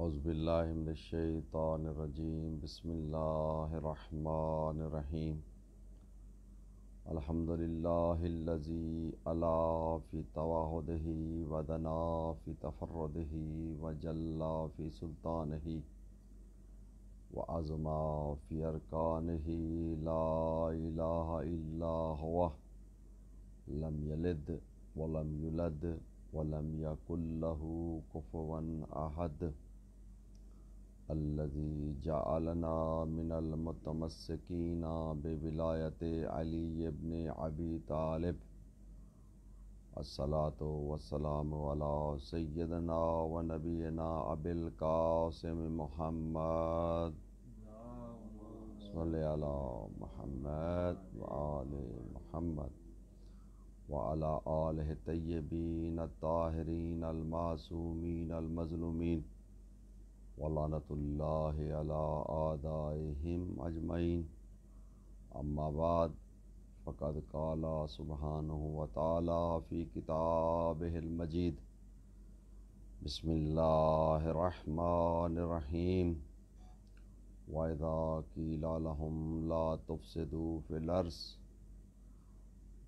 اعوذ باللہ من الشیطان الرجیم بسم اللہ الرحمن الرحیم الحمد للہ الذی علا فی تواحدہ ودنا فی تفردہ وجلا فی سلطانہ وعظما فی ارکانہ لا الہ الا ہوا لم یلد ولم یولد ولم یکن لہ کفوا احد الذي جعلنا من المتمسكين بولایت علی ابن ابی طالب الصلاة والسلام على سیدنا و نبینا ابی القاسم محمد صلی علی محمد وآل محمد وعلى آلہ الطیبین الطاہرین المعصومین المظلومین ولعنۃ اللہ علی اعدائہم اجمعین اما بعد فقد قال سبحانہ وتعالی فی کتابہ المجید بسم اللہ الرحمن الرحیم وَإِذَا قِيلَ لَهُمْ لَا تُفْسِدُوا فِي الْأَرْضِ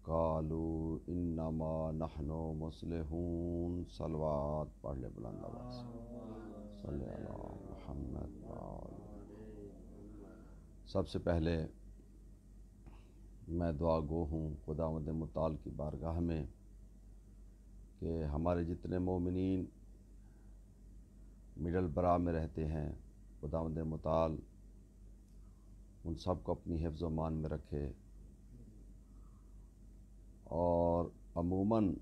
قَالُوا إِنَّمَا نَحْنُ مُصْلِحُونَ صلوات پڑھ لے بلند آواز صلی اللہ محمد سب سے پہلے میں دعا گو ہوں خداوند متعال کی بارگاہ میں کہ ہمارے جتنے مومنین مڈل برا میں رہتے ہیں خداوند متعال ان سب کو اپنی حفظ و امان میں رکھے، اور عموماً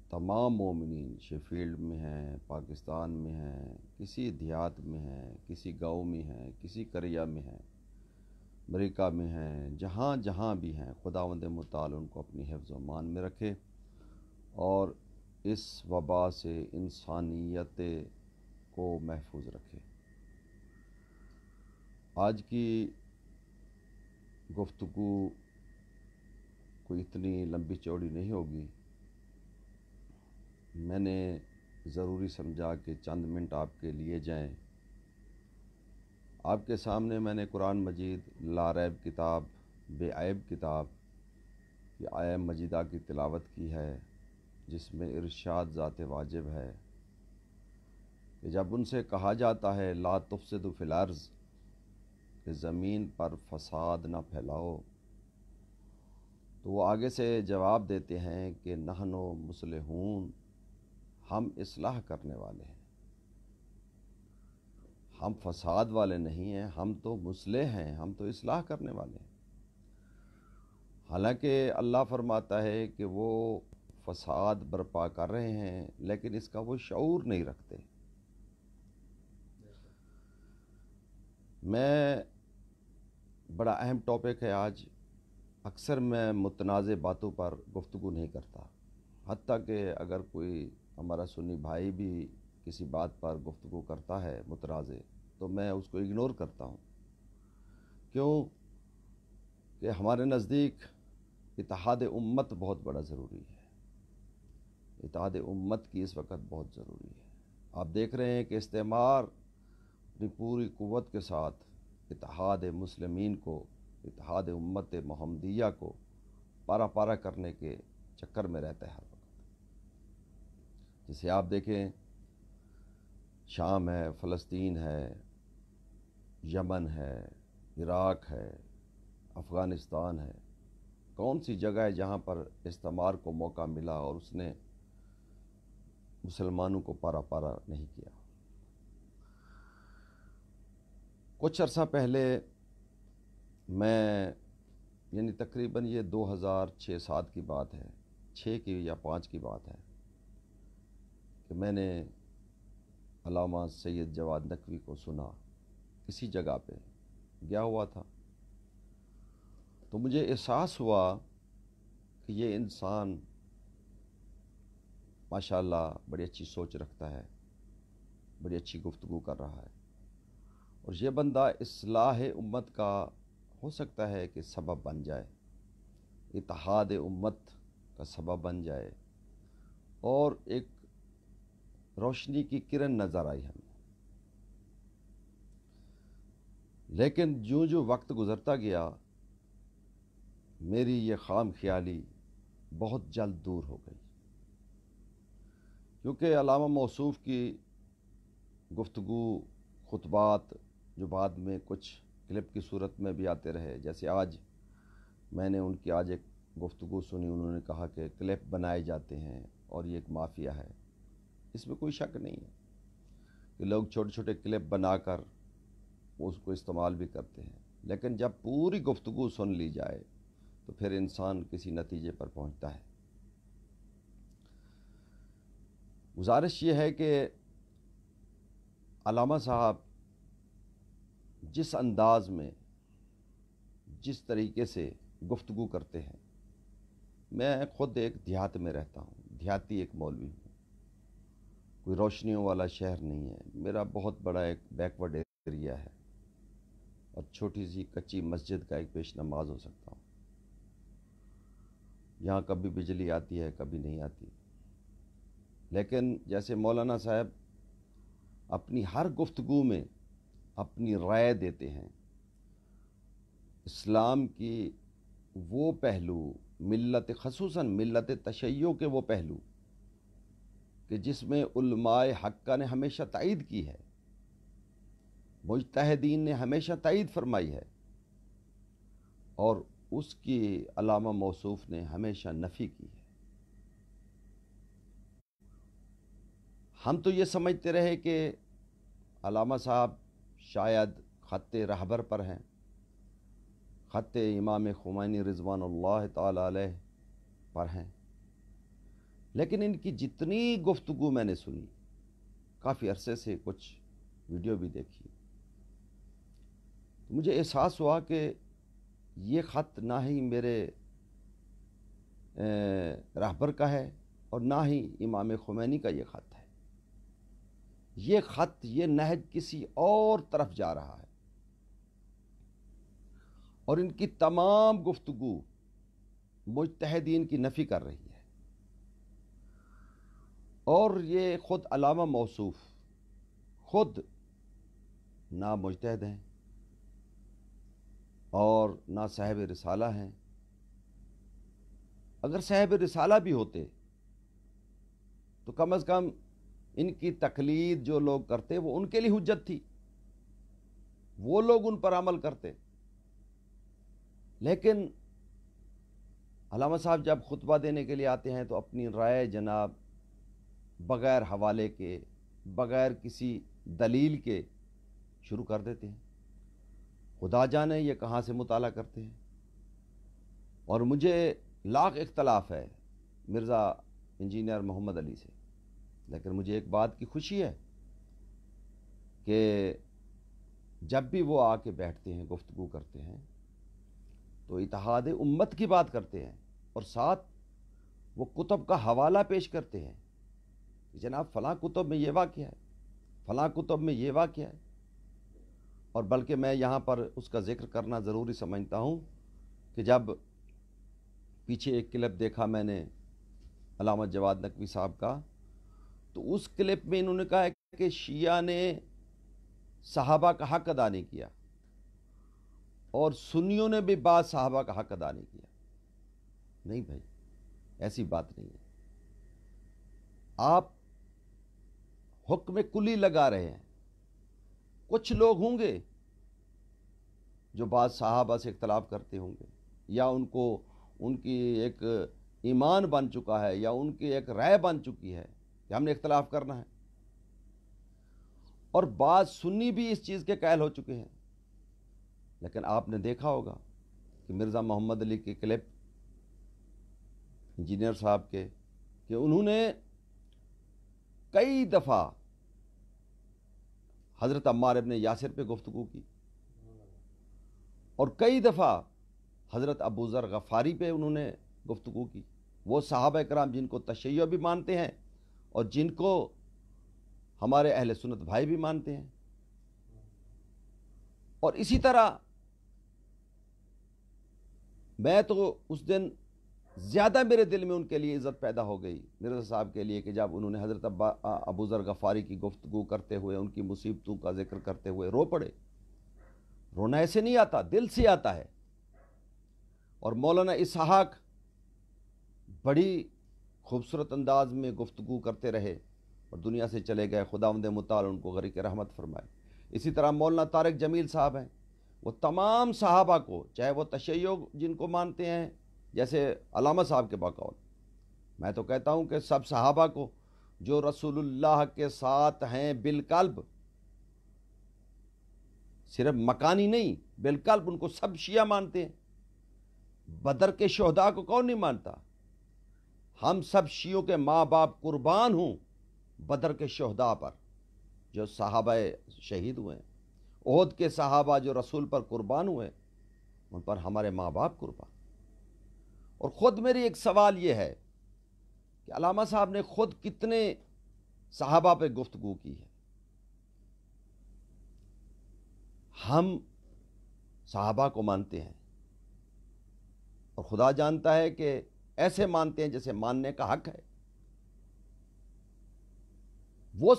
تمام مومنین شیفیلڈ میں ہیں، پاکستان میں ہیں، کسی دیہات میں ہیں، کسی گاؤں میں ہیں، کسی قریہ میں ہیں، امریکہ میں ہیں، جہاں جہاں بھی ہیں خداوند متعال ان کو اپنی حفظ و امان میں رکھے اور اس وبا سے انسانیت کو محفوظ رکھے۔ آج کی گفتگو کوئی اتنی لمبی چوڑی نہیں ہوگی، میں نے ضروری سمجھا کہ چند منٹ آپ کے لیے جائیں۔ آپ کے سامنے میں نے قرآن مجید لا ریب کتاب، بے عیب کتاب کی آیہ مجیدہ کی تلاوت کی ہے، جس میں ارشاد ذات واجب ہے کہ جب ان سے کہا جاتا ہے لا تفسدوا فی الارض، کہ زمین پر فساد نہ پھیلاؤ، تو وہ آگے سے جواب دیتے ہیں کہ نحن مصلحون، ہم اصلاح کرنے والے ہیں، ہم فساد والے نہیں ہیں، ہم تو مصلح ہیں، ہم تو اصلاح کرنے والے ہیں۔ حالانکہ اللہ فرماتا ہے کہ وہ فساد برپا کر رہے ہیں لیکن اس کا وہ شعور نہیں رکھتے۔ میں بڑا اہم ٹاپک ہے آج، اکثر میں متنازع باتوں پر گفتگو نہیں کرتا، حتیٰ کہ اگر کوئی ہمارا سنی بھائی بھی کسی بات پر گفتگو کرتا ہے متنازع تو میں اس کو اگنور کرتا ہوں۔ کیوں کہ ہمارے نزدیک اتحاد امت بہت بڑا ضروری ہے، اتحاد امت کی اس وقت بہت ضروری ہے۔ آپ دیکھ رہے ہیں کہ استعمار اپنی پوری قوت کے ساتھ اتحاد مسلمین کو، اتحاد امت محمدیہ کو پارا پارا کرنے کے چکر میں رہتا ہے ہر وقت۔ جسے آپ دیکھیں شام ہے، فلسطین ہے، یمن ہے، عراق ہے، افغانستان ہے، کون سی جگہ ہے جہاں پر استعمار کو موقع ملا اور اس نے مسلمانوں کو پارا پارا نہیں کیا۔ کچھ عرصہ پہلے میں یعنی تقریباً یہ 2006-07 کی بات ہے، 6 کی یا 5 کی بات ہے، کہ میں نے علامہ سید جواد نقوی کو سنا، کسی جگہ پہ گیا ہوا تھا، تو مجھے احساس ہوا کہ یہ انسان ماشاءاللہ بڑی اچھی سوچ رکھتا ہے، بڑی اچھی گفتگو کر رہا ہے، اور یہ بندہ اصلاح امت کا ہو سکتا ہے کہ سبب بن جائے، اتحاد امت کا سبب بن جائے، اور ایک روشنی کی کرن نظر آئی ہمیں۔ لیکن جو جو وقت گزرتا گیا میری یہ خام خیالی بہت جلد دور ہو گئی، کیونکہ علامہ موصوف کی گفتگو، خطبات جو بعد میں کچھ کلپ کی صورت میں بھی آتے رہے، جیسے آج میں نے ان کی آج ایک گفتگو سنی، انہوں نے کہا کہ کلپ بنائے جاتے ہیں اور یہ ایک مافیا ہے۔ اس میں کوئی شک نہیں ہے کہ لوگ چھوٹے چھوٹے کلپ بنا کر اس کو استعمال بھی کرتے ہیں، لیکن جب پوری گفتگو سن لی جائے تو پھر انسان کسی نتیجے پر پہنچتا ہے۔ گزارش یہ ہے کہ علامہ صاحب جس انداز میں، جس طریقے سے گفتگو کرتے ہیں، میں خود ایک دیہات میں رہتا ہوں، دیہاتی ایک مولوی ہوں، کوئی روشنیوں والا شہر نہیں ہے، میرا بہت بڑا ایک بیکورڈ ایریا ہے اور چھوٹی سی کچی مسجد کا ایک پیش نماز ہو سکتا ہوں۔ یہاں کبھی بجلی آتی ہے، کبھی نہیں آتی، لیکن جیسے مولانا صاحب اپنی ہر گفتگو میں اپنی رائے دیتے ہیں، اسلام کی وہ پہلو، ملت خصوصاً ملت تشیع کے وہ پہلو کہ جس میں علماء حقہ نے ہمیشہ تائید کی ہے، مجتہدین نے ہمیشہ تائید فرمائی ہے، اور اس کی علامہ موصوف نے ہمیشہ نفی کی ہے۔ ہم تو یہ سمجھتے رہے کہ علامہ صاحب شاید خط رہبر پر ہیں، خط امام خمینی رضوان اللہ تعالی علیہ پر ہیں، لیکن ان کی جتنی گفتگو میں نے سنی، کافی عرصے سے کچھ ویڈیو بھی دیکھی، تو مجھے احساس ہوا کہ یہ خط نہ ہی میرے رہبر کا ہے اور نہ ہی امام خمینی کا یہ خط ہے، یہ خط، یہ نہج کسی اور طرف جا رہا ہے، اور ان کی تمام گفتگو مجتہدین کی نفی کر رہی ہے، اور یہ خود علامہ موصوف خود نہ مجتہد ہیں اور نہ صاحب رسالہ ہیں۔ اگر صاحب رسالہ بھی ہوتے تو کم از کم ان کی تقلید جو لوگ کرتے وہ ان کے لیے حجت تھی، وہ لوگ ان پر عمل کرتے، لیکن علامہ صاحب جب خطبہ دینے کے لیے آتے ہیں تو اپنی رائے جناب بغیر حوالے کے، بغیر کسی دلیل کے شروع کر دیتے ہیں، خدا جانے یہ کہاں سے مطالعہ کرتے ہیں۔ اور مجھے لاکھ اختلاف ہے مرزا انجینئر محمد علی سے، لیکن مجھے ایک بات کی خوشی ہے کہ جب بھی وہ آ کے بیٹھتے ہیں، گفتگو کرتے ہیں، تو اتحاد امت کی بات کرتے ہیں، اور ساتھ وہ کتب کا حوالہ پیش کرتے ہیں کہ جناب فلاں کتب میں یہ واقعہ ہے، فلاں کتب میں یہ واقعہ ہے۔ اور بلکہ میں یہاں پر اس کا ذکر کرنا ضروری سمجھتا ہوں کہ جب پیچھے ایک کلپ دیکھا میں نے علامہ جواد نقوی صاحب کا، تو اس کلپ میں انہوں نے کہا ہے کہ شیعہ نے صحابہ کا حق ادا نہیں کیا اور سنیوں نے بھی بعض صحابہ کا حق ادا نہیں کیا۔ نہیں بھائی، ایسی بات نہیں ہے، آپ حکم کلی لگا رہے ہیں۔ کچھ لوگ ہوں گے جو بعض صحابہ سے اختلاف کرتے ہوں گے، یا ان کی ایک ایمان بن چکا ہے، یا ان کی ایک رائے بن چکی ہے کہ ہم نے اختلاف کرنا ہے، اور بعض سنی بھی اس چیز کے قائل ہو چکے ہیں۔ لیکن آپ نے دیکھا ہوگا کہ مرزا محمد علی کے کلپ، انجینئر صاحب کے، کہ انہوں نے کئی دفعہ حضرت عمار ابن یاسر پہ گفتگو کی، اور کئی دفعہ حضرت ابو ذر غفاری پہ انہوں نے گفتگو کی، وہ صحابہ کرام جن کو تشیع بھی مانتے ہیں اور جن کو ہمارے اہل سنت بھائی بھی مانتے ہیں۔ اور اسی طرح میں تو اس دن زیادہ میرے دل میں ان کے لیے عزت پیدا ہو گئی، مرزا صاحب کے لیے، کہ جب انہوں نے حضرت ابو ذر غفاری کی گفتگو کرتے ہوئے ان کی مصیبتوں کا ذکر کرتے ہوئے رو پڑے، رونا ایسے نہیں آتا، دل سے آتا ہے۔ اور مولانا اسحاق بڑی خوبصورت انداز میں گفتگو کرتے رہے اور دنیا سے چلے گئے، خداوند متعال ان کو غرق رحمت فرمائے۔ اسی طرح مولانا طارق جمیل صاحب ہیں، وہ تمام صحابہ کو، چاہے وہ تشیع جن کو مانتے ہیں جیسے علامہ صاحب کے بقول، میں تو کہتا ہوں کہ سب صحابہ کو جو رسول اللہ کے ساتھ ہیں بالقلب، صرف مکانی نہیں بالقلب، ان کو سب شیعہ مانتے ہیں۔ بدر کے شہداء کو کون نہیں مانتا؟ ہم سب شیعوں کے ماں باپ قربان ہوں بدر کے شہداء پر جو صحابہ شہید ہوئے ہیں، احد کے صحابہ جو رسول پر قربان ہوئے ان پر ہمارے ماں باپ قربان۔ اور خود میری ایک سوال یہ ہے کہ علامہ صاحب نے خود کتنے صحابہ پہ گفتگو کی ہے؟ ہم صحابہ کو مانتے ہیں اور خدا جانتا ہے کہ ایسے مانتے ہیں جیسے ماننے کا حق ہے۔ وہ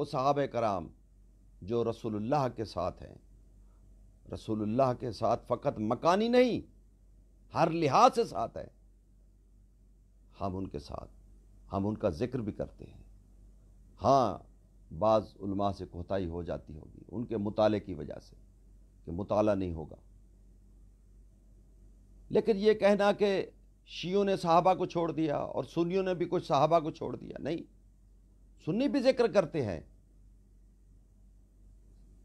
صحابہ کرام جو رسول اللہ کے ساتھ ہیں، رسول اللہ کے ساتھ فقط مکانی نہیں ہر لحاظ سے ساتھ ہے، ہم ان کے ساتھ، ہم ان کا ذکر بھی کرتے ہیں۔ ہاں بعض علماء سے کوتاہی ہو جاتی ہوگی ان کے مطالعے کی وجہ سے کہ مطالعہ نہیں ہوگا، لیکن یہ کہنا کہ شیعوں نے صحابہ کو چھوڑ دیا اور سنیوں نے بھی کچھ صحابہ کو چھوڑ دیا، نہیں، سنی بھی ذکر کرتے ہیں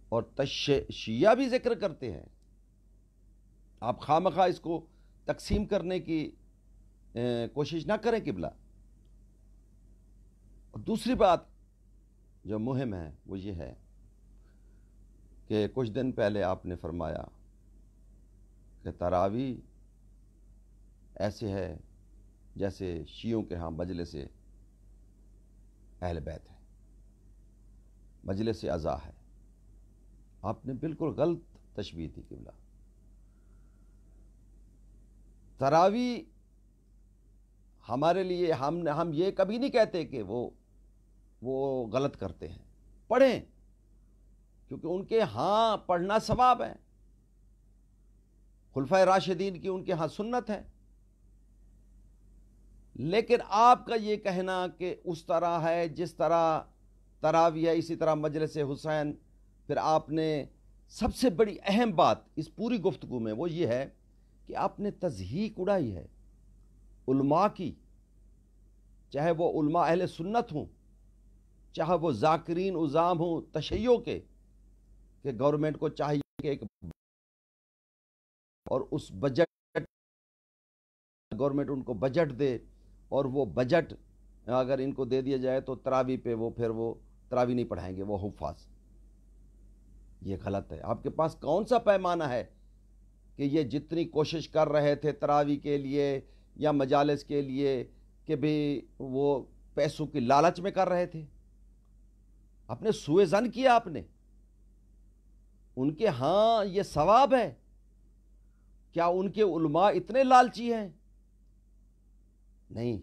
اور شیعہ بھی ذکر کرتے ہیں۔ آپ خواہ اس کو تقسیم کرنے کی کوشش نہ کریں قبلہ۔ اور دوسری بات جو مہم ہے وہ یہ ہے کہ کچھ دن پہلے آپ نے فرمایا کہ تراویح ایسے ہے جیسے شیعوں کے ہاں مجلس اہل بیت ہے، مجلس عزا ہے۔ آپ نے بالکل غلط تشبیہ دی قبلہ۔ تراویح ہمارے لیے ہم یہ کبھی نہیں کہتے کہ وہ غلط کرتے ہیں، پڑھیں، کیونکہ ان کے ہاں پڑھنا ثواب ہے، خلفائے راشدین کی ان کے ہاں سنت ہے۔ لیکن آپ کا یہ کہنا کہ اس طرح ہے جس طرح تراویح ہے اسی طرح مجلس حسین، پھر آپ نے سب سے بڑی اہم بات اس پوری گفتگو میں وہ یہ ہے کہ آپ نے تضحیک اڑائی ہے علماء کی، چاہے وہ علماء اہل سنت ہوں، چاہے وہ ذاکرین عظام ہوں تشیع کے، کہ گورنمنٹ کو چاہیے کہ ایک اور اس بجٹ، گورنمنٹ ان کو بجٹ دے اور وہ بجٹ اگر ان کو دے دیا جائے تو تراویح پہ پھر وہ تراویح نہیں پڑھائیں گے وہ حفاظ۔ یہ غلط ہے۔ آپ کے پاس کون سا پیمانہ ہے کہ یہ جتنی کوشش کر رہے تھے تراویح کے لیے یا مجالس کے لیے کہ بھی وہ پیسوں کی لالچ میں کر رہے تھے؟ آپ نے سوء ظن کیا، آپ نے ان کے ہاں یہ ثواب ہے؟ کیا ان کے علماء اتنے لالچی ہیں؟ نہیں،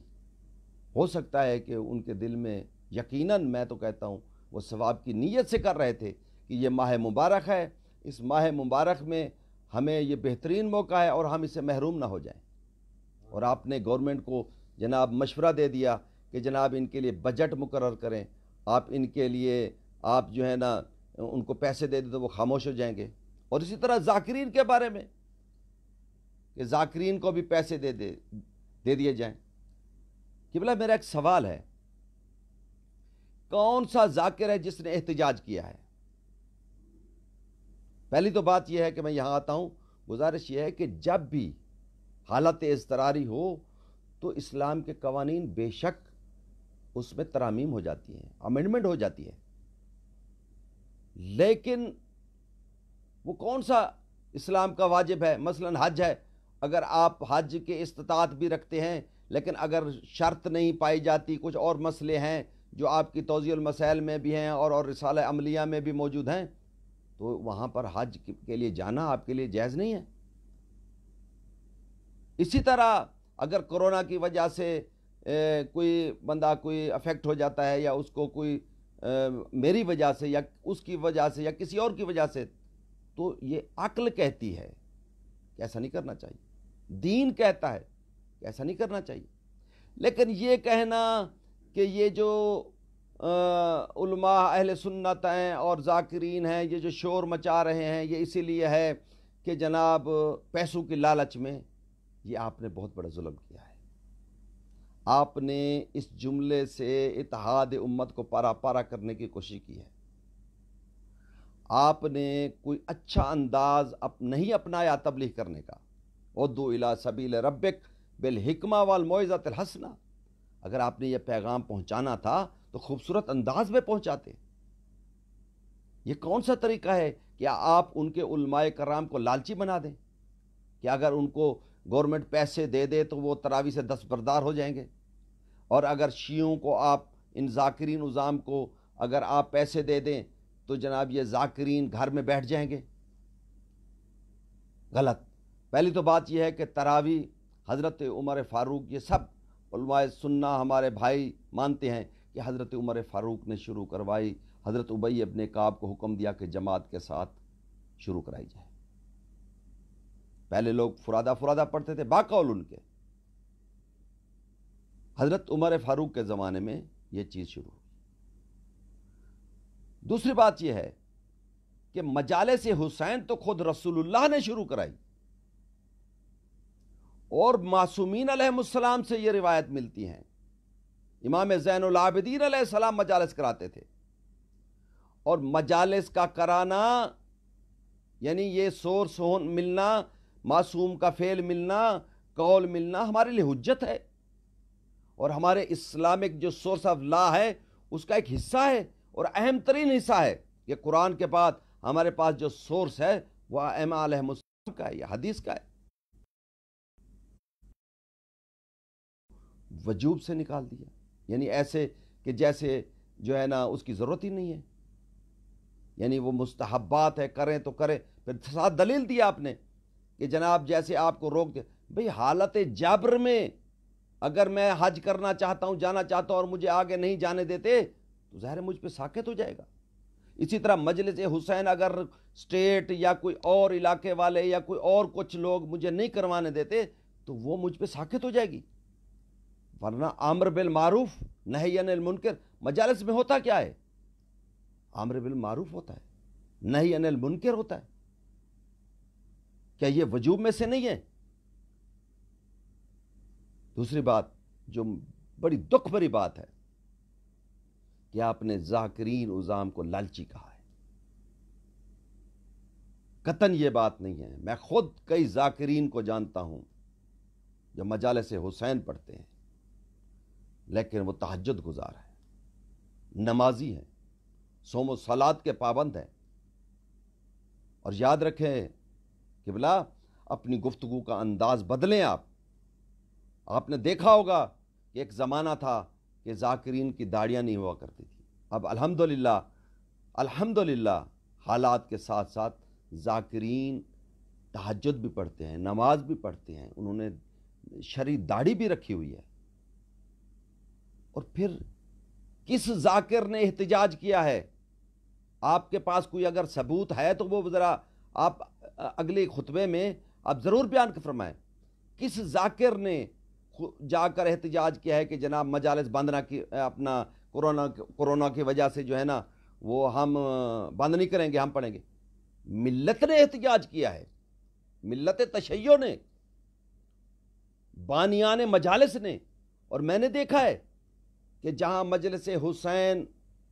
ہو سکتا ہے کہ ان کے دل میں یقیناً میں تو کہتا ہوں وہ ثواب کی نیت سے کر رہے تھے کہ یہ ماہ مبارک ہے، اس ماہ مبارک میں ہمیں یہ بہترین موقع ہے اور ہم اسے محروم نہ ہو جائیں۔ اور آپ نے گورنمنٹ کو جناب مشورہ دے دیا کہ جناب ان کے لیے بجٹ مقرر کریں، آپ ان کے لیے آپ جو ہے نا ان کو پیسے دے دیں تو وہ خاموش ہو جائیں گے۔ اور اسی طرح ذاکرین کے بارے میں کہ ذاکرین کو بھی پیسے دے دیے جائیں۔ قبلہ میرا ایک سوال ہے، کون سا ذاکر ہے جس نے احتجاج کیا ہے؟ پہلی تو بات یہ ہے کہ میں یہاں آتا ہوں، گزارش یہ ہے کہ جب بھی حالت اضطراری ہو تو اسلام کے قوانین بے شک اس میں ترامیم ہو جاتی ہیں، امینڈمنٹ ہو جاتی ہے، لیکن وہ کون سا اسلام کا واجب ہے؟ مثلا حج ہے، اگر آپ حج کے استطاعت بھی رکھتے ہیں لیکن اگر شرط نہیں پائی جاتی، کچھ اور مسئلے ہیں جو آپ کی توضیح المسائل میں بھی ہیں اور رسالہ عملیہ میں بھی موجود ہیں، تو وہاں پر حج کے لیے جانا آپ کے لیے جائز نہیں ہے۔ اسی طرح اگر کرونا کی وجہ سے کوئی بندہ کوئی افیکٹ ہو جاتا ہے یا اس کو کوئی میری وجہ سے یا اس کی وجہ سے یا کسی اور کی وجہ سے تو یہ عقل کہتی ہے کہ ایسا نہیں کرنا چاہیے، دین کہتا ہے کہ ایسا نہیں کرنا چاہیے. لیکن یہ کہنا کہ یہ جو علماء اہل سنت ہیں اور ذاکرین ہیں، یہ جو شور مچا رہے ہیں، یہ اسی لیے ہے کہ جناب پیسوں کی لالچ میں، یہ آپ نے بہت بڑا ظلم کیا ہے. آپ نے اس جملے سے اتحاد امت کو پارا پارا کرنے کی کوشش کی ہے. آپ نے کوئی اچھا انداز نہیں اپنایا تبلیغ کرنے کا. ادعو الی سبیل ربک بالحکمہ والموعظۃ الحسنہ. اگر آپ نے یہ پیغام پہنچانا تھا تو خوبصورت انداز میں پہنچاتے. یہ کون سا طریقہ ہے کہ آپ ان کے علماء کرام کو لالچی بنا دیں کہ اگر ان کو گورنمنٹ پیسے دے دے تو وہ تراویح سے دستبردار ہو جائیں گے، اور اگر شیعوں کو آپ ان ذاکرین عظام کو اگر آپ پیسے دے دیں تو جناب یہ ذاکرین گھر میں بیٹھ جائیں گے. غلط. پہلی تو بات یہ ہے کہ تراویح حضرت عمر فاروق، یہ سب علماء سنہ ہمارے بھائی مانتے ہیں کہ حضرت عمر فاروق نے شروع کروائی. حضرت ابی ابن کعب کو حکم دیا کہ جماعت کے ساتھ شروع کرائی جائے. پہلے لوگ فرادہ فرادہ پڑھتے تھے باقول ان کے. حضرت عمر فاروق کے زمانے میں یہ چیز شروع ہوئی. دوسری بات یہ ہے کہ مجالس حسین تو خود رسول اللہ نے شروع کرائی، اور معصومین علیہ السلام سے یہ روایت ملتی ہیں. امام زین العابدین علیہ السلام مجالس کراتے تھے، اور مجالس کا کرانا یعنی یہ سورس ملنا، معصوم کا فعل ملنا، قول ملنا ہمارے لیے حجت ہے، اور ہمارے اسلامک جو سورس آف لا ہے اس کا ایک حصہ ہے، اور اہم ترین حصہ ہے کہ قرآن کے بعد ہمارے پاس جو سورس ہے وہ ائمہ علیہ السلام کا ہے یا حدیث کا ہے. وجوب سے نکال دیا، یعنی ایسے کہ جیسے جو ہے نا اس کی ضرورت ہی نہیں ہے، یعنی وہ مستحبات ہے، کریں تو کریں. پھر ساتھ دلیل دیا آپ نے کہ جناب جیسے آپ کو روک دے. بھئی حالت جبر میں اگر میں حج کرنا چاہتا ہوں، جانا چاہتا ہوں، اور مجھے آگے نہیں جانے دیتے تو ظاہر مجھ پہ ساکت ہو جائے گا. اسی طرح مجلس حسین اگر اسٹیٹ یا کوئی اور علاقے والے یا کوئی اور کچھ لوگ مجھے نہیں کروانے دیتے تو وہ مجھ پہ ساکت ہو جائے گی. ورنہ امر بالمعروف نہی عن المنکر مجالس میں ہوتا کیا ہے؟ امر بالمعروف ہوتا ہے، نہی عن المنکر ہوتا ہے. کیا یہ وجوب میں سے نہیں ہے؟ دوسری بات جو بڑی دکھ بھری بات ہے کہ آپ نے ذاکرین عظام کو لالچی کہا ہے. قطعاً یہ بات نہیں ہے. میں خود کئی ذاکرین کو جانتا ہوں جو مجالس حسین پڑھتے ہیں، لیکن وہ تہجد گزار ہیں، نمازی ہیں، صوم و صلات کے پابند ہیں. اور یاد رکھیں کہ بلا اپنی گفتگو کا انداز بدلیں. آپ نے دیکھا ہوگا کہ ایک زمانہ تھا کہ ذاکرین کی داڑیاں نہیں ہوا کرتی تھی. اب الحمدللہ حالات کے ساتھ ساتھ ذاکرین تہجد بھی پڑھتے ہیں، نماز بھی پڑھتے ہیں، انہوں نے شرعی داڑھی بھی رکھی ہوئی ہے. اور پھر کس ذاکر نے احتجاج کیا ہے؟ آپ کے پاس کوئی اگر ثبوت ہے تو وہ ذرا آپ اگلے خطبے میں آپ ضرور بیان فرمائیں. کس ذاکر نے جا کر احتجاج کیا ہے کہ جناب مجالس بند نہ کی، اپنا کورونا کی وجہ سے جو ہے نا وہ ہم بند نہیں کریں گے، ہم پڑھیں گے؟ ملت نے احتجاج کیا ہے، ملت تشیع نے، بانیان مجالس نے. اور میں نے دیکھا ہے کہ جہاں مجلس حسین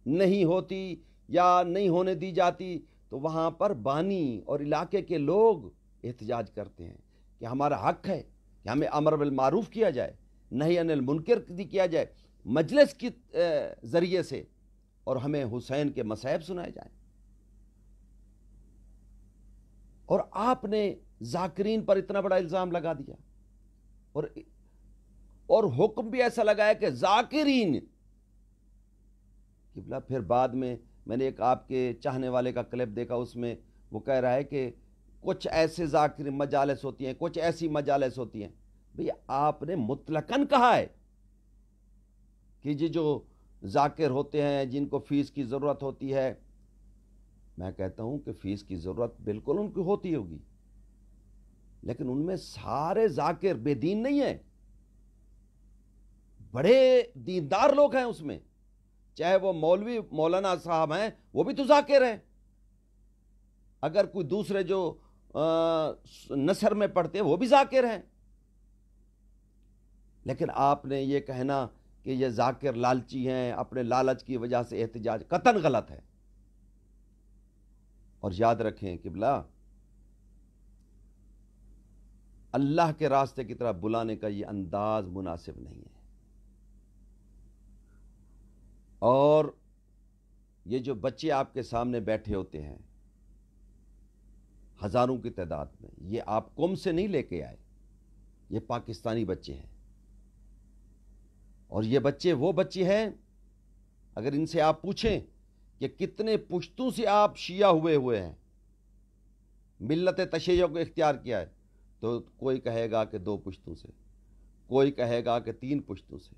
نہیں ہوتی یا نہیں ہونے دی جاتی تو وہاں پر بانی اور علاقے کے لوگ احتجاج کرتے ہیں کہ ہمارا حق ہے کہ ہمیں امر بالمعروف کیا جائے، نہی عن المنکر کیا جائے مجلس کے ذریعے سے، اور ہمیں حسین کے مصائب سنائے جائیں. اور آپ نے ذاکرین پر اتنا بڑا الزام لگا دیا، اور حکم بھی ایسا لگایا کہ ذاکرین. پھر بعد میں نے ایک آپ کے چاہنے والے کا کلپ دیکھا، اس میں وہ کہہ رہا ہے کہ کچھ ایسے ذاکر مجالس ہوتی ہیں، کچھ ایسی مجالس ہوتی ہیں. بھئی آپ نے مطلقاً کہا ہے کہ جو ذاکر ہوتے ہیں جن کو فیس کی ضرورت ہوتی ہے میں کہتا ہوں کہ فیس کی ضرورت بالکل ان کی ہوتی ہوگی، لیکن ان میں سارے ذاکر بے دین نہیں ہیں، بڑے دیندار لوگ ہیں اس میں، چاہے وہ مولوی مولانا صاحب ہیں وہ بھی تو ذاکر ہیں، اگر کوئی دوسرے جو نثر میں پڑھتے ہیں وہ بھی ذاکر ہیں، لیکن آپ نے یہ کہنا کہ یہ ذاکر لالچی ہیں، اپنے لالچ کی وجہ سے احتجاج، قطعاً غلط ہے۔ اور یاد رکھیں قبلہ، اللہ کے راستے کی طرف بلانے کا یہ انداز مناسب نہیں ہے، اور یہ جو بچے آپ کے سامنے بیٹھے ہوتے ہیں ہزاروں کی تعداد میں، یہ آپ قوم سے نہیں لے کے آئے، یہ پاکستانی بچے ہیں، اور یہ بچے وہ بچے ہیں، اگر ان سے آپ پوچھیں کہ کتنے پشتوں سے آپ شیعہ ہوئے ہیں، ملت تشیع کو اختیار کیا ہے، تو کوئی کہے گا کہ 2 پشتوں سے، کوئی کہے گا کہ 3 پشتوں سے،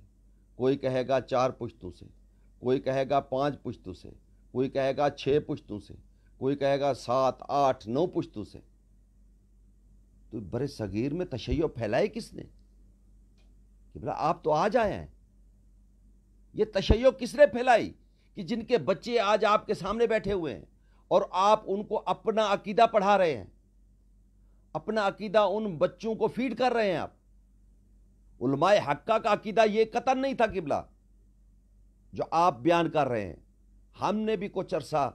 کوئی کہے گا 4 پشتوں سے، کوئی کہے گا 5 پشتوں سے، کوئی کہے گا 6 پشتوں سے، کوئی کہے گا 7 8 9 پشتوں سے۔ تو برے صغیر میں تشیع پھیلائے کس نے؟ کہ بلا آپ تو آج آئے ہیں، یہ تشیع کس نے پھیلائی کہ جن کے بچے آج آپ کے سامنے بیٹھے ہوئے ہیں اور آپ ان کو اپنا عقیدہ پڑھا رہے ہیں، اپنا عقیدہ ان بچوں کو فیڈ کر رہے ہیں آپ۔ علماء حقہ کا عقیدہ یہ قطعاً نہیں تھا قبلہ جو آپ بیان کر رہے ہیں۔ ہم نے بھی کچھ عرصہ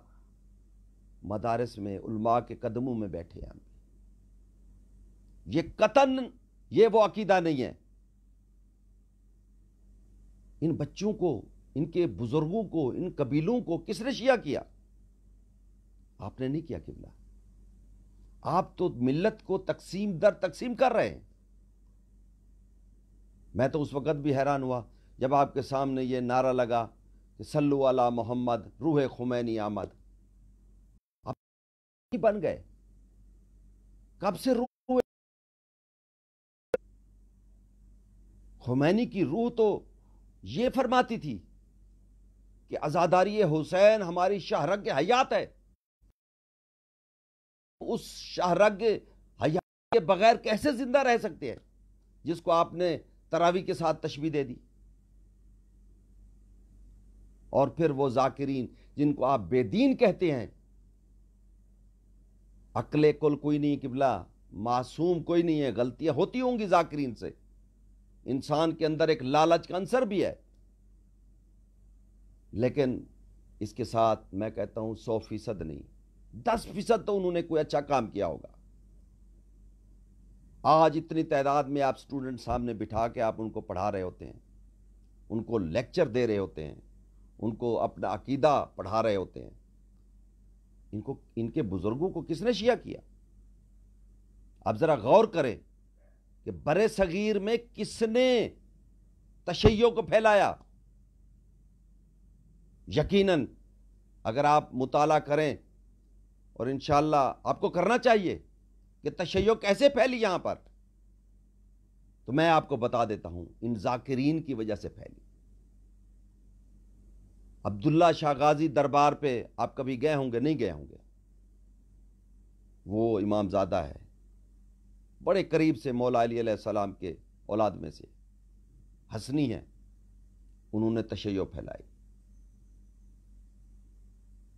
مدارس میں علماء کے قدموں میں بیٹھے ہیں، یہ قطعاً یہ وہ عقیدہ نہیں ہے۔ ان بچوں کو، ان کے بزرگوں کو، ان قبیلوں کو کس نے شیعہ کیا؟ آپ نے نہیں کیا قبلہ، آپ تو ملت کو تقسیم در تقسیم کر رہے ہیں۔ میں تو اس وقت بھی حیران ہوا جب آپ کے سامنے یہ نعرہ لگا کہ صلو علی محمد روح خمینی آمد، آپ بن گئے کب سے؟ روح خمینی کی روح تو یہ فرماتی تھی کہ عزاداری حسین ہماری شاہرگ حیات ہے، اس شاہرگ حیات کے بغیر کیسے زندہ رہ سکتے ہیں، جس کو آپ نے تراوی کے ساتھ تشبیہ دے دی۔ اور پھر وہ ذاکرین جن کو آپ بے دین کہتے ہیں، عقل کل کوئی نہیں قبلہ، معصوم کوئی نہیں ہے، غلطیاں ہوتی ہوں گی ذاکرین سے، انسان کے اندر ایک لالچ کا عنصر بھی ہے، لیکن اس کے ساتھ میں کہتا ہوں 100% نہیں، 10% تو انہوں نے کوئی اچھا کام کیا ہوگا۔ آج اتنی تعداد میں آپ سٹوڈنٹ سامنے بٹھا کے آپ ان کو پڑھا رہے ہوتے ہیں، ان کو لیکچر دے رہے ہوتے ہیں، ان کو اپنا عقیدہ پڑھا رہے ہوتے ہیں، ان کے بزرگوں کو کس نے شیعہ کیا؟ آپ ذرا غور کریں کہ برے صغیر میں کس نے تشیع کو پھیلایا۔ یقیناً اگر آپ مطالعہ کریں، اور انشاءاللہ آپ کو کرنا چاہیے کہ تشیع کیسے پھیلی یہاں پر، تو میں آپ کو بتا دیتا ہوں، ان ذاکرین کی وجہ سے پھیلی۔ عبداللہ شاہ غازی دربار پہ آپ کبھی گئے ہوں گے؟ نہیں گئے ہوں گے، وہ امام زادہ ہے، بڑے قریب سے مولا علی علیہ السلام کے اولاد میں سے حسنی ہیں، انہوں نے تشیع پھیلائی۔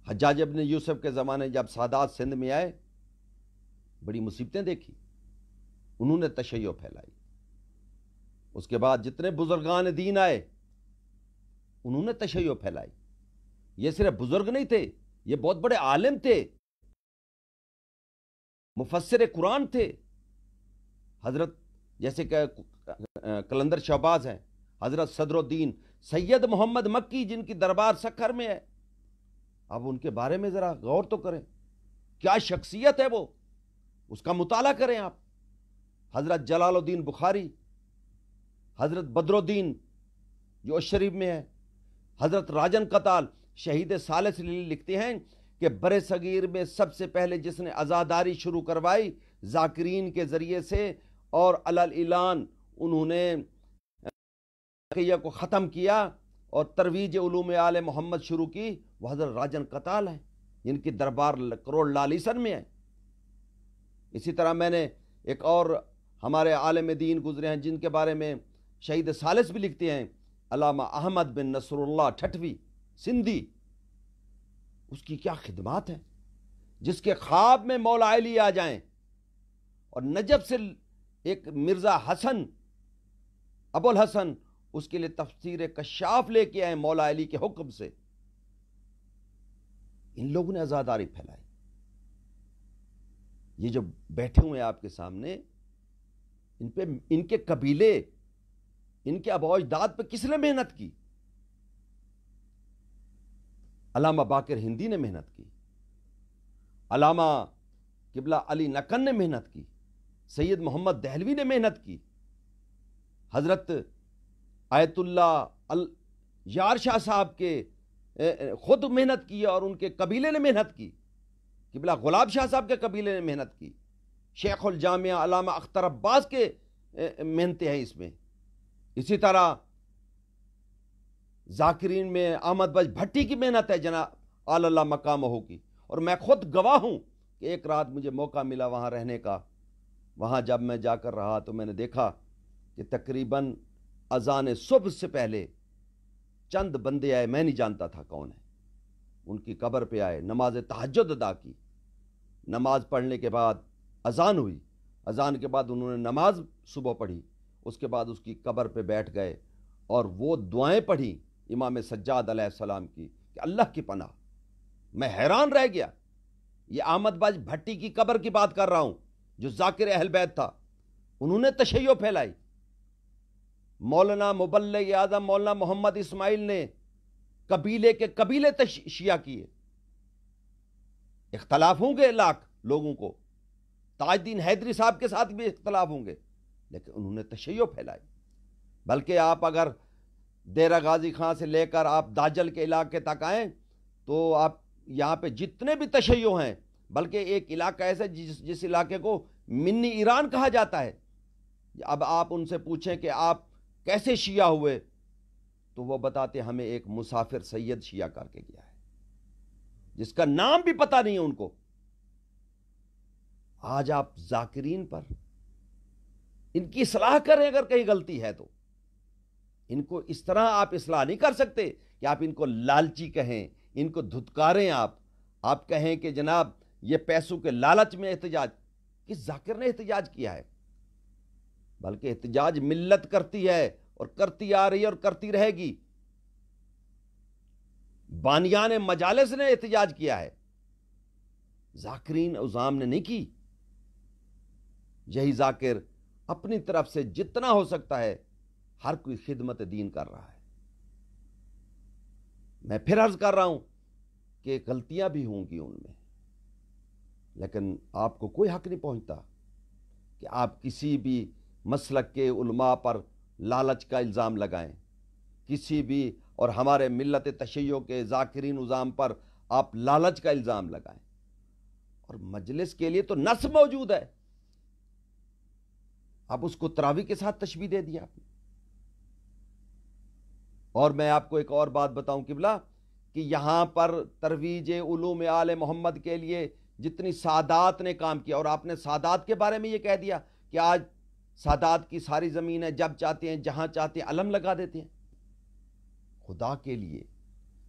حجاج ابن یوسف کے زمانے جب سادات سندھ میں آئے، بڑی مصیبتیں دیکھی، انہوں نے تشیع پھیلائی۔ اس کے بعد جتنے بزرگان دین آئے، انہوں نے تشیع پھیلائی۔ یہ صرف بزرگ نہیں تھے، یہ بہت بڑے عالم تھے، مفسر قرآن تھے، حضرت جیسے کہ قلندر شہباز ہیں، حضرت صدر الدین سید محمد مکی جن کی دربار سکھر میں ہے، اب ان کے بارے میں ذرا غور تو کریں، کیا شخصیت ہے وہ، اس کا مطالعہ کریں آپ۔ حضرت جلال الدین بخاری، حضرت بدر الدین جو شریف میں ہے، حضرت راجن قتال شہید ثالث لکھتے ہیں کہ برے صغیر میں سب سے پہلے جس نے عزاداری شروع کروائی ذاکرین کے ذریعے سے، اور علل اعلان انہوں نے عقیدہ کو ختم کیا اور ترویج علوم آل محمد شروع کی، وہ حضرت راجن قتال ہے۔ جن کی دربار کروڑ لالیسن میں ہے. اسی طرح میں نے ایک اور ہمارے عالم دین گزرے ہیں جن کے بارے میں شہید ثالث بھی لکھتے ہیں، علامہ احمد بن نصر اللہ ٹھٹوی سندھی. اس کی کیا خدمات ہیں، جس کے خواب میں مولا علی آ جائیں اور نجف سے ایک مرزا حسن ابو الحسن اس کے لیے تفسیر کشاف لے کے آئے مولا علی کے حکم سے. ان لوگوں نے عزاداری پھیلائی. یہ جو بیٹھے ہوئے ہیں آپ کے سامنے، ان کے قبیلے، ان کے آباء و اجداد پہ کس نے محنت کی؟ علامہ باقر ہندی نے محنت کی، علامہ قبلہ علی نقن نے محنت کی، سید محمد دہلوی نے محنت کی، حضرت آیت اللہ یار شاہ صاحب کے خود محنت کی اور ان کے قبیلے نے محنت کی، قبلہ غلاب شاہ صاحب کے قبیلے نے محنت کی، شیخ الجامعہ علامہ اختر عباس کے محنتیں ہیں اس میں. اسی طرح ذاکرین میں احمد بخش بھٹی کی محنت ہے جناب آل اللہ مقامہ کی. اور میں خود گواہ ہوں کہ ایک رات مجھے موقع ملا وہاں رہنے کا. وہاں جب میں جا کر رہا تو میں نے دیکھا کہ تقریباً اذان صبح سے پہلے چند بندے آئے، میں نہیں جانتا تھا کون ہے، ان کی قبر پہ آئے، نماز تہجد ادا کی. نماز پڑھنے کے بعد اذان ہوئی، اذان کے بعد انہوں نے نماز صبح پڑھی، اس کے بعد اس کی قبر پہ بیٹھ گئے اور وہ دعائیں پڑھی امام سجاد علیہ السلام کی کہ اللہ کی پناہ. میں حیران رہ گیا. یہ احمد بخش بھٹی کی قبر کی بات کر رہا ہوں جو ذاکر اہل بیت تھا. انہوں نے تشیع پھیلائی. مولانا مبلغ اعظم مولانا محمد اسماعیل نے قبیلے کے قبیلے تشیع کیے. اختلاف ہوں گے لاکھ لوگوں کو، تاج الدین حیدری صاحب کے ساتھ بھی اختلاف ہوں گے، لیکن انہوں نے تشیع پھیلائی. بلکہ آپ اگر ڈیرہ غازی خان سے لے کر آپ داجل کے علاقے تک آئیں تو آپ یہاں پہ جتنے بھی تشیع ہیں، بلکہ ایک علاقہ ایسا جس علاقے کو منی ایران کہا جاتا ہے. اب آپ ان سے پوچھیں کہ آپ کیسے شیعہ ہوئے تو وہ بتاتے ہمیں ایک مسافر سید شیعہ کر کے گیا ہے جس کا نام بھی پتہ نہیں ہے ان کو. آج آپ ذاکرین پر ان کی اصلاح کریں، اگر کہیں غلطی ہے تو ان کو اس طرح آپ اصلاح نہیں کر سکتے کہ آپ ان کو لالچی کہیں، ان کو دھتکاریں. آپ کہیں کہ جناب یہ پیسوں کے لالچ میں احتجاج. کس ذاکر نے احتجاج کیا ہے؟ بلکہ احتجاج ملت کرتی ہے اور کرتی آ رہی ہے اور کرتی رہے گی. بانیان مجالس نے احتجاج کیا ہے، ذاکرین عظام نے نہیں کی. یہی ذاکر اپنی طرف سے جتنا ہو سکتا ہے ہر کوئی خدمت دین کر رہا ہے. میں پھر عرض کر رہا ہوں کہ غلطیاں بھی ہوں گی ان میں، لیکن آپ کو کوئی حق نہیں پہنچتا کہ آپ کسی بھی مسلک کے علماء پر لالچ کا الزام لگائیں، کسی بھی اور ہمارے ملت تشیع کے ذاکرین عظام پر آپ لالچ کا الزام لگائیں. اور مجلس کے لیے تو نص موجود ہے، آپ اس کو تراویح کے ساتھ تشبیہ دے دیا آپ نے. اور میں آپ کو ایک اور بات بتاؤں قبلہ کہ یہاں پر ترویج علوم آل محمد کے لیے جتنی سادات نے کام کیا، اور آپ نے سادات کے بارے میں یہ کہہ دیا کہ آج سادات کی ساری زمین ہے، جب چاہتے ہیں جہاں چاہتے ہیں علم لگا دیتے ہیں. خدا کے لیے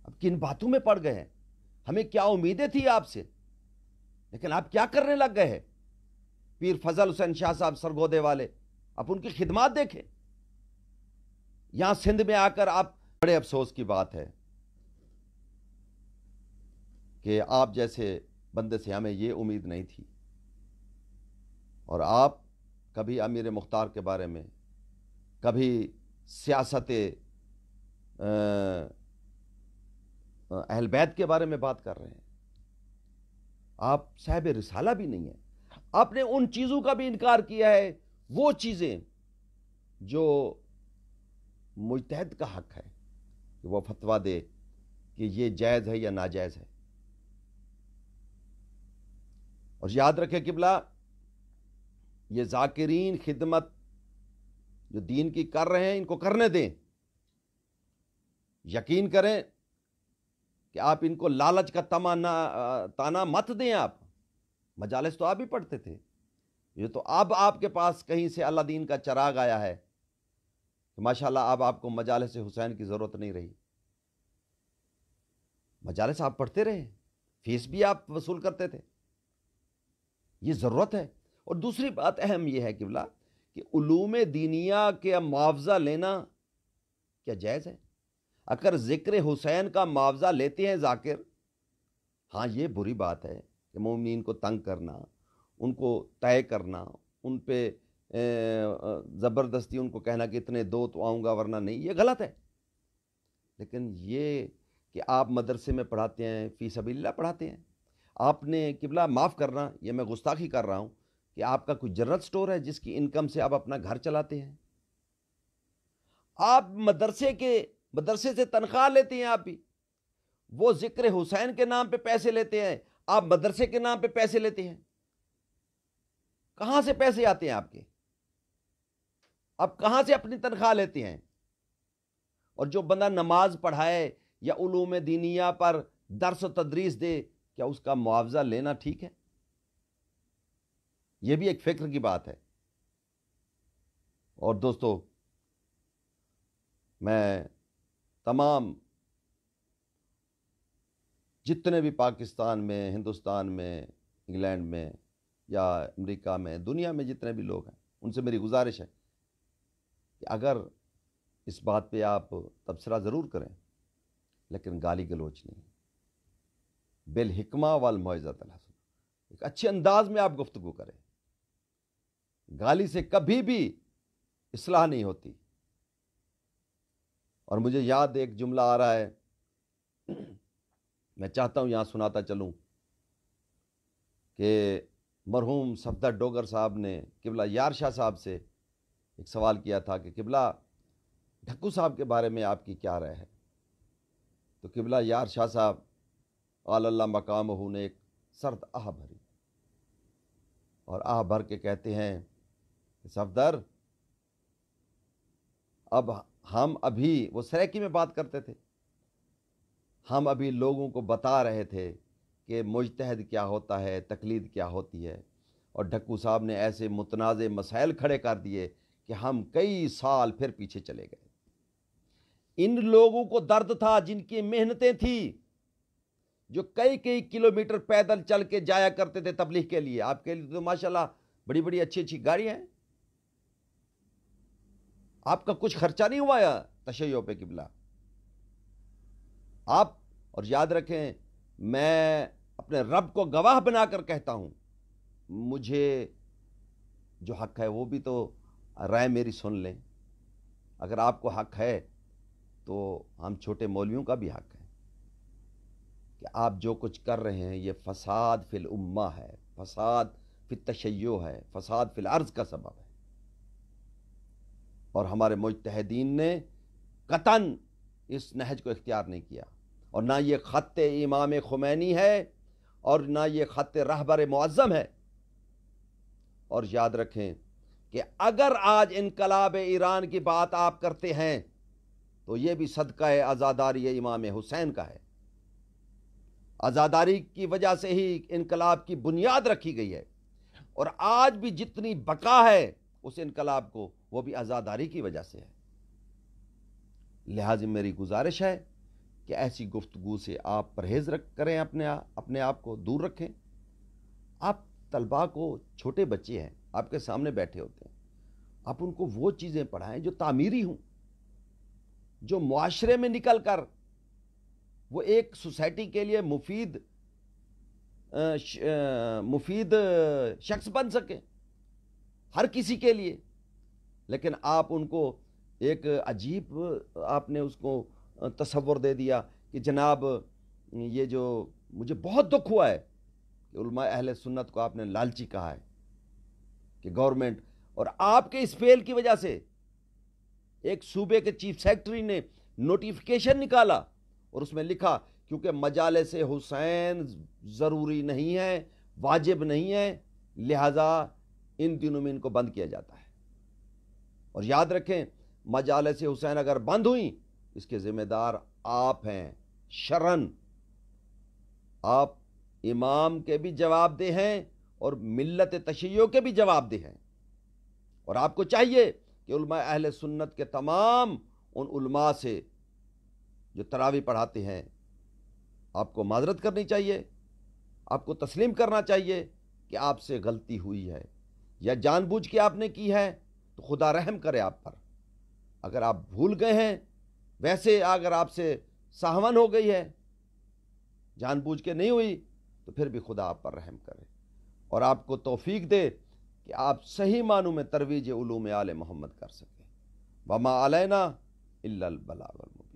اب کن باتوں میں پڑ گئے ہیں؟ ہمیں کیا امیدیں تھی آپ سے، لیکن آپ کیا کرنے لگ گئے ہیں؟ پیر فضل حسین شاہ صاحب سرگودے والے، آپ ان کی خدمات دیکھیں. یہاں سندھ میں آ کر آپ، بڑے افسوس کی بات ہے کہ آپ جیسے بندے سے ہمیں یہ امید نہیں تھی. اور آپ کبھی امیر مختار کے بارے میں، کبھی سیاست اہل بیت کے بارے میں بات کر رہے ہیں. آپ صاحب رسالہ بھی نہیں ہیں. آپ نے ان چیزوں کا بھی انکار کیا ہے، وہ چیزیں جو مجتہد کا حق ہے کہ وہ فتویٰ دے کہ یہ جائز ہے یا ناجائز ہے. اور یاد رکھیں قبلہ، یہ ذاکرین خدمت جو دین کی کر رہے ہیں ان کو کرنے دیں. یقین کریں کہ کہ آپ ان کو لالچ کا تانا مت دیں. آپ مجالس تو آپ ہی پڑھتے تھے. یہ تو اب آپ کے پاس کہیں سے اللہ دین کا چراغ آیا ہے کہ ماشاءاللہ اب آپ کو مجالس حسین کی ضرورت نہیں رہی. مجالس آپ پڑھتے رہے, فیس بھی آپ وصول کرتے تھے. یہ ضرورت ہے. اور دوسری بات اہم یہ ہے قبلہ کہ علوم دینیا کے معاوضہ لینا کیا جائز ہے؟ اگر ذکر حسین کا معاوضہ لیتے ہیں ذاکر, ہاں یہ بری بات ہے کہ مومنین کو تنگ کرنا, ان کو طے کرنا, ان پہ زبردستی ان کو کہنا کہ اتنے دو تو آؤں گا ورنہ نہیں, یہ غلط ہے. لیکن یہ کہ آپ مدرسے میں پڑھاتے ہیں, فی سبیل اللہ پڑھاتے ہیں, آپ نے قبلہ معاف کرنا, یہ میں گستاخی کر رہا ہوں کہ آپ کا کوئی جنرل سٹور ہے جس کی انکم سے آپ اپنا گھر چلاتے ہیں. آپ مدرسے سے تنخواہ لیتے ہیں, آپ بھی وہ ذکر حسین کے نام پہ پیسے لیتے ہیں, آپ مدرسے کے نام پہ پیسے لیتے ہیں. کہاں سے پیسے آتے ہیں آپ کے؟ آپ کہاں سے اپنی تنخواہ لیتے ہیں؟ اور جو بندہ نماز پڑھائے یا علوم دینیا پر درس و تدریس دے, کیا اس کا معاوضہ لینا ٹھیک ہے؟ یہ بھی ایک فکر کی بات ہے. اور دوستو, میں تمام جتنے بھی پاکستان میں, ہندوستان میں, انگلینڈ میں یا امریکہ میں, دنیا میں جتنے بھی لوگ ہیں, ان سے میری گزارش ہے کہ اگر اس بات پہ آپ تبصرہ ضرور کریں, لیکن گالی گلوچ نہیں, بالحکمہ والموعظۃ الحسنہ, ایک اچھے انداز میں آپ گفتگو کریں. گالی سے کبھی بھی اصلاح نہیں ہوتی. اور مجھے یاد ایک جملہ آ رہا ہے, میں چاہتا ہوں یہاں سناتا چلوں, کہ مرحوم صفدر ڈوگر صاحب نے قبلہ یار شاہ صاحب سے ایک سوال کیا تھا کہ قبلہ ڈھکو صاحب کے بارے میں آپ کی کیا رائے ہے؟ تو قبلہ یار شاہ صاحب قال اللہ مقامہ نے ایک سرد آہ بھری, اور آہ بھر کے کہتے ہیں کہ صفدر, اب ہم ابھی, وہ سریکی میں بات کرتے تھے, ہم ابھی لوگوں کو بتا رہے تھے کہ مجتہد کیا ہوتا ہے, تقلید کیا ہوتی ہے, اور ڈھکو صاحب نے ایسے متنازع مسائل کھڑے کر دیے کہ ہم کئی سال پھر پیچھے چلے گئے. ان لوگوں کو درد تھا جن کی محنتیں تھیں, جو کئی کئی کلومیٹر پیدل چل کے جایا کرتے تھے تبلیغ کے لیے. آپ کے لیے تو ماشاءاللہ بڑی بڑی اچھی اچھی گاڑیاں ہیں, آپ کا کچھ خرچہ نہیں ہوا یا تشیع پہ قبلہ آپ. اور یاد رکھیں, میں اپنے رب کو گواہ بنا کر کہتا ہوں, مجھے جو حق ہے وہ بھی تو رائے میری سن لیں. اگر آپ کو حق ہے تو ہم چھوٹے مولویوں کا بھی حق ہے کہ آپ جو کچھ کر رہے ہیں یہ فساد فی الامہ ہے, فساد فی التشیع ہے, فساد فی الارض کا سبب ہے. اور ہمارے مجتہدین نے قطعاً اس نہج کو اختیار نہیں کیا, اور نہ یہ خط امام خمینی ہے اور نہ یہ خط رہبر معظم ہے. اور یاد رکھیں کہ اگر آج انقلاب ایران کی بات آپ کرتے ہیں تو یہ بھی صدقہ عزاداری امام حسین کا ہے. عزاداری کی وجہ سے ہی انقلاب کی بنیاد رکھی گئی ہے, اور آج بھی جتنی بقا ہے اس انقلاب کو, وہ بھی عزاداری کی وجہ سے ہے. لہذا میری گزارش ہے کہ ایسی گفتگو سے آپ پرہیز کریں, اپنے آپ کو دور رکھیں. آپ طلباء کو, چھوٹے بچے ہیں آپ کے سامنے بیٹھے ہوتے ہیں, آپ ان کو وہ چیزیں پڑھائیں جو تعمیری ہوں, جو معاشرے میں نکل کر وہ ایک سوسائٹی کے لیے مفید شخص بن سکیں, ہر کسی کے لیے. لیکن آپ ان کو ایک عجیب, آپ نے اس کو تصور دے دیا کہ جناب یہ جو, مجھے بہت دکھ ہوا ہے کہ علماء اہل سنت کو آپ نے لالچی کہا ہے کہ گورنمنٹ, اور آپ کے اس فیل کی وجہ سے ایک صوبے کے چیف سیکرٹری نے نوٹیفیکیشن نکالا اور اس میں لکھا کیونکہ مجالس حسین ضروری نہیں ہے, واجب نہیں ہے, لہذا ان دنوں میں ان کو بند کیا جاتا ہے. اور یاد رکھیں, مجالس حسین اگر بند ہوئیں اس کے ذمہ دار آپ ہیں شرعن, آپ امام کے بھی جواب دہ ہیں اور ملت تشیع کے بھی جواب دہ ہیں، اور آپ کو چاہیے کہ علماء اہل سنت کے تمام ان علماء سے جو تراویح پڑھاتے ہیں آپ کو معذرت کرنی چاہیے، آپ کو تسلیم کرنا چاہیے کہ آپ سے غلطی ہوئی ہے یا جان بوجھ کے آپ نے کی ہے، تو خدا رحم کرے آپ پر۔ اگر آپ بھول گئے ہیں، ویسے اگر آپ سے سہون ہو گئی ہے، جان بوجھ کے نہیں ہوئی، تو پھر بھی خدا آپ پر رحم کرے اور آپ کو توفیق دے کہ آپ صحیح معنوں میں ترویج علوم آل محمد کر سکیں۔ وما علینا الا البلاغ المبین۔